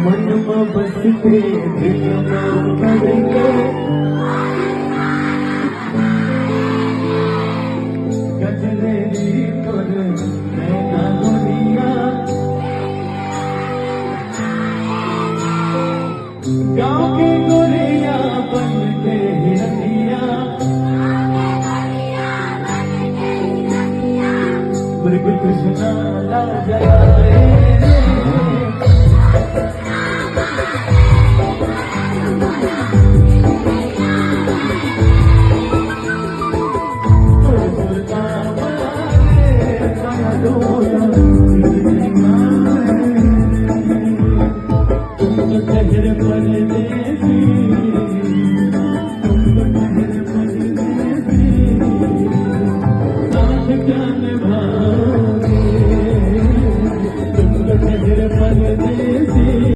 मन में बस के दिल में करेंगे गजलेरी तोर नैना दुनिया गाँव की गोरिया बन के हिरनिया मृग कृष्णा ला जलाए तुम तो शहर पर